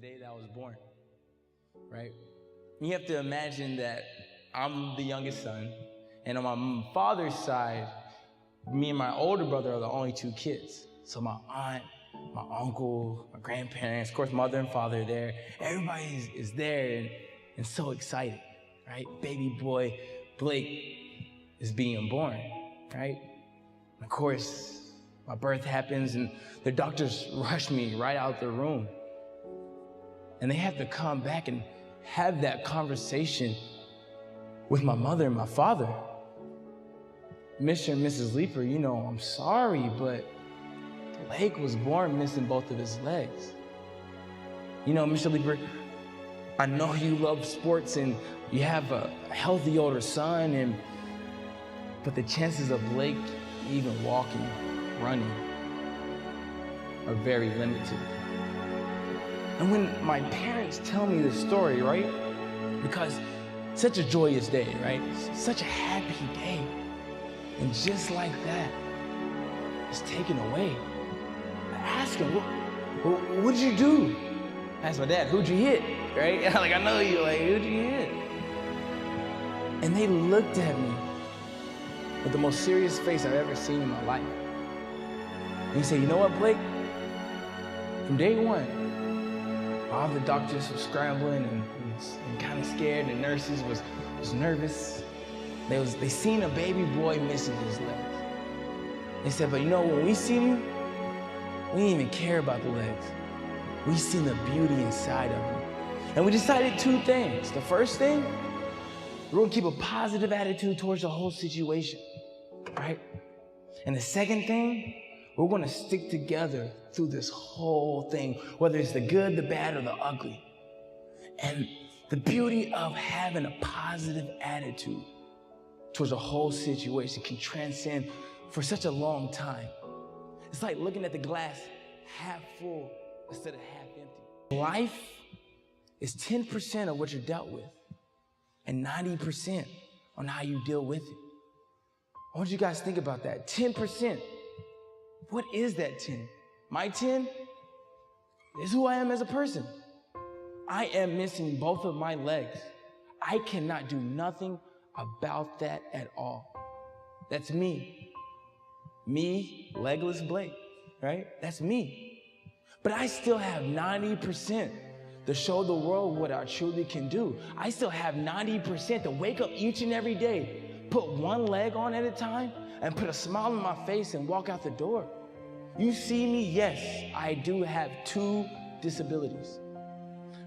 day that I was born, right? You have to imagine that I'm the youngest son, and on my father's side, me and my older brother are the only two kids. So my aunt, my uncle, my grandparents, of course, mother and father are there. Everybody is there and so excited, right? Baby boy Blake is being born, right? And of course, my birth happens and the doctors rush me right out the room. And they have to come back and have that conversation with my mother and my father. Mr. and Mrs. Leeper, you know, I'm sorry, but Blake was born missing both of his legs. You know, Mr. Leeper, I know you love sports and you have a healthy older son, but the chances of Blake even walking, running, are very limited. And when my parents tell me this story, right, because such a joyous day, right, such a happy day, and just like that, it's taken away. I ask him, what'd you do? I asked my dad, who'd you hit, right? Like, I know you, like, who'd you hit? And they looked at me with the most serious face I've ever seen in my life. And he said, you know what, Blake? From day one, all the doctors were scrambling and kind of scared. The nurses was nervous. They seen a baby boy missing his legs. They said, but you know, when we seen him, we didn't even care about the legs. We seen the beauty inside of him. And we decided two things. The first thing, we're gonna keep a positive attitude towards the whole situation, right? And the second thing, we're gonna stick together through this whole thing, whether it's the good, the bad, or the ugly. And the beauty of having a positive attitude towards the whole situation can transcend for such a long time. It's like looking at the glass half full instead of half empty. Life is 10% of what you're dealt with and 90% on how you deal with it. I want you guys to think about that. 10%. What is that 10? My 10 is who I am as a person. I am missing both of my legs. I cannot do nothing about that at all. That's me. Me, legless Blake, right? That's me. But I still have 90% to show the world what I truly can do. I still have 90% to wake up each and every day, put one leg on at a time, and put a smile on my face and walk out the door. You see me, yes, I do have 2 disabilities,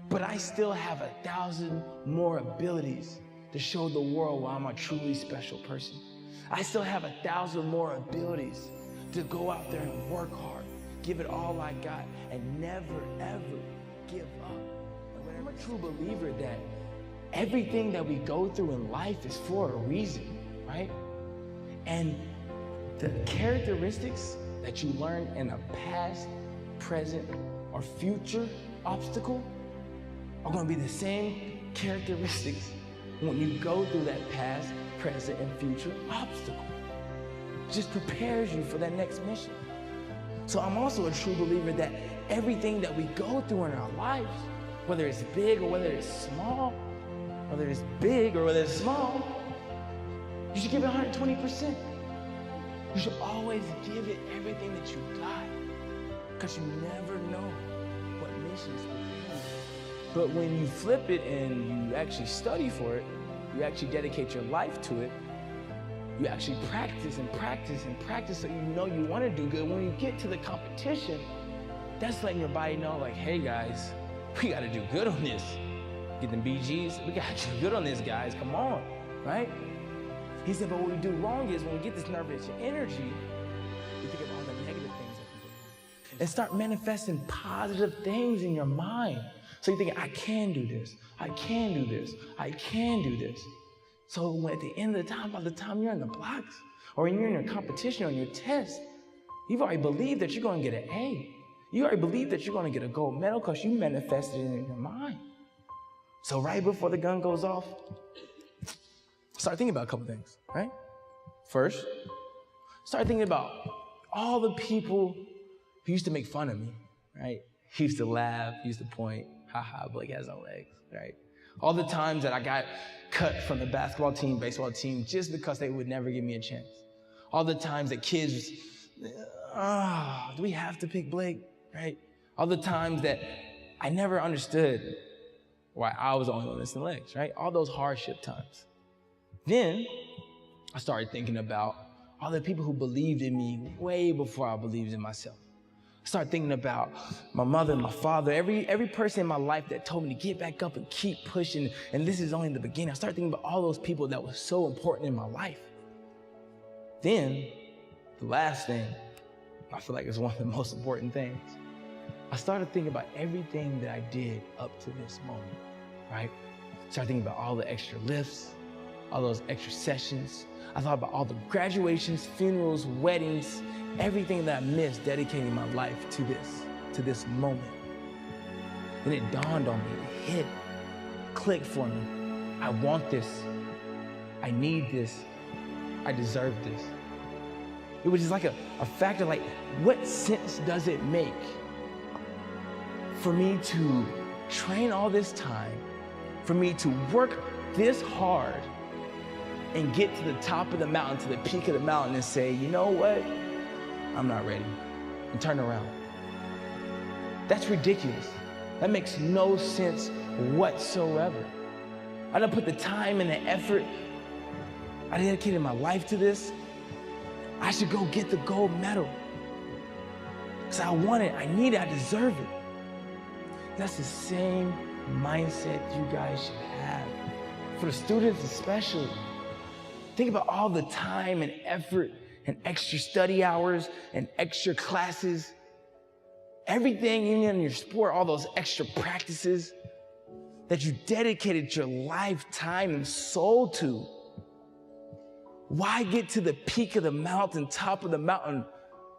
but I still have 1,000 more abilities to show the world why I'm a truly special person. I still have 1,000 more abilities to go out there and work hard, give it all I got, and never, ever give up. And I'm a true believer that everything that we go through in life is for a reason, right? And the characteristics that you learn in a past, present, or future obstacle are going to be the same characteristics when you go through that past, present, and future obstacle. It just prepares you for that next mission. So I'm also a true believer that everything that we go through in our lives, whether it's big or whether it's small, whether it's big or whether it's small, you should give it 120%. You should always give it everything that you got, because you never know what missions will come. But when you flip it and you actually study for it, you actually dedicate your life to it, you actually practice and practice and practice so you know you want to do good. When you get to the competition, that's letting your body know, like, hey guys, we got to do good on this. Get them BGs, we got to do good on this, guys, come on, right? He said, but what we do wrong is when we get this nervous energy, we think of all the negative things that we do. And start manifesting positive things in your mind. So you think, I can do this, I can do this, I can do this. So when at the end of the time, by the time you're in the blocks, or you're in your competition or your test, you've already believed that you're going to get an A. You already believe that you're going to get a gold medal because you manifested it in your mind. So right before the gun goes off, start thinking about a couple things, right? First, start thinking about all the people who used to make fun of me, right? He used to laugh, he used to point, haha, Blake has no legs, right? All the times that I got cut from the basketball team, baseball team, just because they would never give me a chance. All the times that kids, do we have to pick Blake, right? All the times that I never understood why I was the only one missing legs, right? All those hardship times. Then I started thinking about all the people who believed in me way before I believed in myself. I started thinking about my mother and my father, every person in my life that told me to get back up and keep pushing, and this is only the beginning. I started thinking about all those people that were so important in my life. Then, the last thing, I feel like it's one of the most important things, I started thinking about everything that I did up to this moment, right? I started thinking about all the extra lifts, all those extra sessions. I thought about all the graduations, funerals, weddings, everything that I missed dedicating my life to this moment. Then it dawned on me, it hit, clicked for me. I want this, I need this, I deserve this. It was just like a factor, like, what sense does it make for me to train all this time, for me to work this hard and get to the top of the mountain, to the peak of the mountain and say, you know what? I'm not ready, and turn around. That's ridiculous. That makes no sense whatsoever. I done put the time and the effort. I dedicated my life to this. I should go get the gold medal. Because I want it, I need it, I deserve it. That's the same mindset you guys should have. For the students especially. Think about all the time and effort and extra study hours and extra classes, everything in your sport, all those extra practices that you dedicated your lifetime and soul to. Why get to the peak of the mountain, top of the mountain,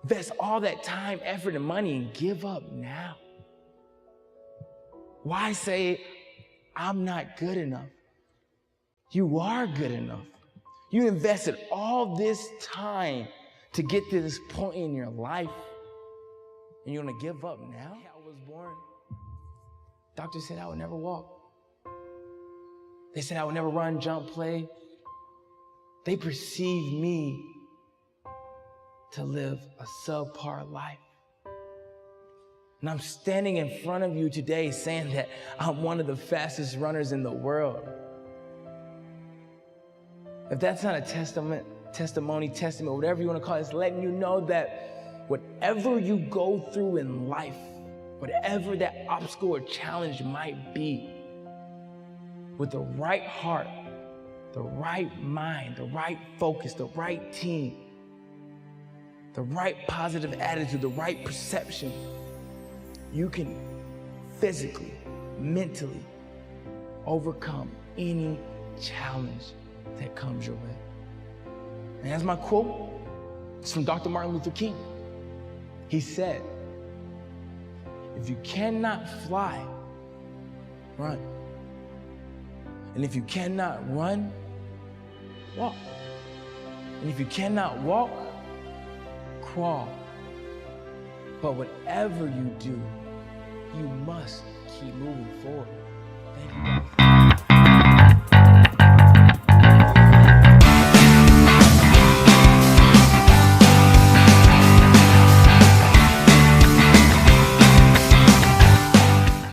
invest all that time, effort, and money and give up now? Why say, I'm not good enough? You are good enough. You invested all this time to get to this point in your life, and you want to give up now? I was born. Doctors said I would never walk. They said I would never run, jump, play. They perceived me to live a subpar life. And I'm standing in front of you today saying that I'm one of the fastest runners in the world. If that's not a testimony, whatever you want to call it, it's letting you know that whatever you go through in life, whatever that obstacle or challenge might be, with the right heart, the right mind, the right focus, the right team, the right positive attitude, the right perception, you can physically, mentally overcome any challenge that comes your way. And that's my quote. It's from Dr. Martin Luther King. He said, if you cannot fly, run. And if you cannot run, walk. And if you cannot walk, crawl. But whatever you do, you must keep moving forward.